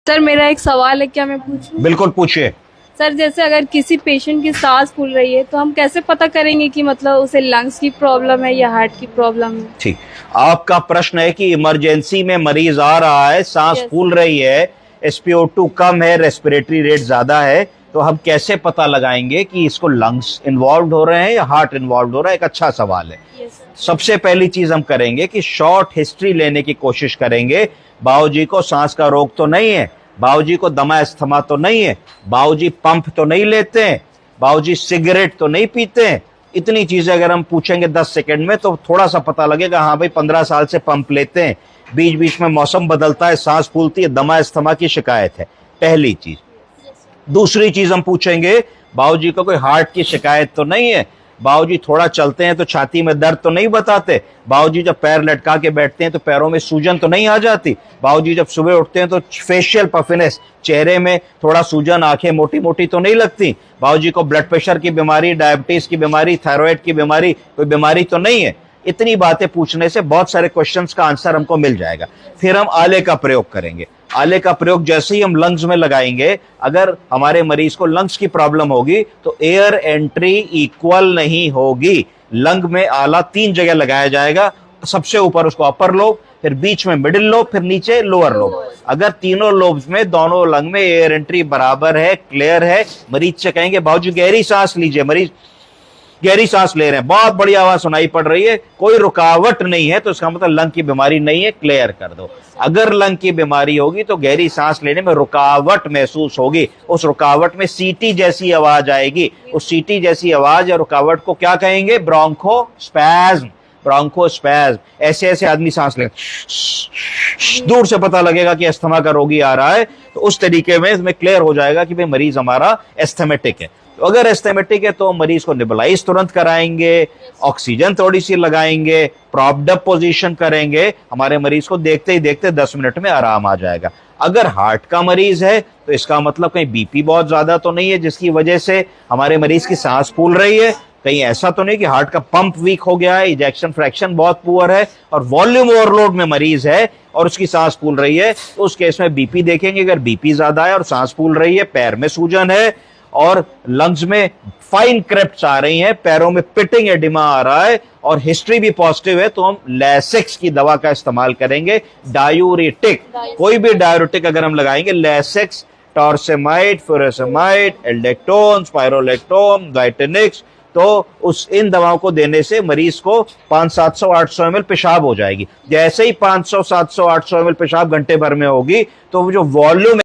Sir मेरा एक सवाल है, क्या मैं पूछूं? बिल्कुल पूछिए। सर जैसे अगर किसी पेशेंट की सांस फूल रही है तो हम कैसे पता करेंगे कि मतलब उसे लंग्स की प्रॉब्लम है या हार्ट की प्रॉब्लम है? ठीक, आपका प्रश्न है कि इमरजेंसी में मरीज आ रहा है, सांस Yes. फूल रही है, SpO2 कम है, रेस्पिरेटरी रेट ज्यादा है, तो हम कैसे पता लगाएंगे कि इसको लंग्स इन्वॉल्व हो रहे हैं या हार्ट इन्वॉल्व हो रहा है? एक अच्छा सवाल है। Yes. सबसे पहली चीज हम करेंगे कि शॉर्ट हिस्ट्री लेने की कोशिश करेंगे। बाबूजी को सांस का रोग तो नहीं है, बाबूजी को दमा अस्थमा तो नहीं है, बाबूजी पंप तो नहीं लेते हैं, बाबूजी सिगरेट तो नहीं पीते हैं। इतनी चीजें अगर हम पूछेंगे 10 सेकंड में तो थोड़ा सा पता लगेगा, हाँ भाई 15 साल से पंप लेते हैं, बीच बीच में मौसम बदलता है, सांस फूलती है, दमा अस्थमा की शिकायत है। पहली चीज। दूसरी चीज हम पूछेंगे, बाबूजी को कोई हार्ट की शिकायत तो नहीं है, बाबूजी थोड़ा चलते हैं तो छाती में दर्द तो नहीं बताते, बाबूजी जब पैर लटका के बैठते हैं तो पैरों में सूजन तो नहीं आ जाती, बाबूजी जब सुबह उठते हैं तो फेशियल पफिनेस, चेहरे में थोड़ा सूजन, आंखें मोटी मोटी तो नहीं लगती, बाबूजी को ब्लड प्रेशर की बीमारी, डायबिटीज की बीमारी, थायराइड की बीमारी, कोई बीमारी तो नहीं है। इतनी बातें पूछने से बहुत सारे क्वेश्चंस का आंसर हमको मिल जाएगा। फिर हम आले का प्रयोग करेंगे। आले का प्रयोग जैसे ही हम लंग्स में लगाएंगे, अगर हमारे मरीज को लंग्स की प्रॉब्लम होगी तो एयर एंट्री इक्वल नहीं होगी। लंग में आला 3 जगह लगाया जाएगा, सबसे ऊपर उसको अपर लोब, फिर बीच में मिडिल लोब, फिर नीचे लोअर लोब। अगर तीनों लोब्स में, दोनों लंग में एयर एंट्री बराबर है, क्लियर है, मरीज से कहेंगे बाबूजी गहरी सांस लीजिए, मरीज गहरी सांस ले रहे हैं, बहुत बड़ी आवाज सुनाई पड़ रही है, कोई रुकावट नहीं है, तो इसका मतलब लंग की बीमारी नहीं है, क्लियर कर दो। अगर लंग की बीमारी होगी तो गहरी सांस लेने में रुकावट महसूस होगी, उस रुकावट में सीटी जैसी आवाज आएगी, उस सीटी जैसी आवाज या रुकावट को क्या कहेंगे? ब्रोंकोस्पैज्म। ब्रोंकोस्पैज्म। ऐसे ऐसे आदमी सांस ले, दूर से पता लगेगा कि अस्थमा का रोगी आ रहा है, तो उस तरीके में इसमें क्लियर हो जाएगा कि भाई मरीज हमारा एस्थमेटिक है। तो अगर एस्थमेटिक है तो मरीज को नेबुलाइज तुरंत कराएंगे, ऑक्सीजन थोड़ी सी लगाएंगे, प्रॉप्ड अप पोजीशन करेंगे, हमारे मरीज को देखते ही देखते 10 मिनट में आराम आ जाएगा। अगर हार्ट का मरीज है तो इसका मतलब कहीं बीपी बहुत ज्यादा तो नहीं है जिसकी वजह से हमारे मरीज की सांस फूल रही है, कहीं ऐसा तो नहीं कि हार्ट का पंप वीक हो गया है, इजेक्शन फ्रैक्शन बहुत पुअर है और वॉल्यूम ओवरलोड में मरीज है और उसकी सांस फूल रही है, तो उस केस में बीपी देखेंगे। अगर बीपी ज्यादा है और सांस फूल रही है, पैर में सूजन है और लंग्स में फाइन क्रेप्ट्स आ रही हैं, पैरों में पिटिंग एडिमा आ रहा है और हिस्ट्री भी पॉजिटिव है, तो हम लेसेक्स की दवा का इस्तेमाल करेंगे। डायूरेटिक, कोई भी डायूरेटिक अगर हम लगाएंगे, लेसेक्स, टॉर्सेमाइड, फुरासेमाइड, एल्डेक्टोन, स्पाइरोलेक्टोन, गाइटेनिक्स, तो इन दवाओं को देने से मरीज को 500-700-800 ml पेशाब हो जाएगी। जैसे ही 500-700-800 ml पेशाब घंटे भर में होगी तो जो वॉल्यूम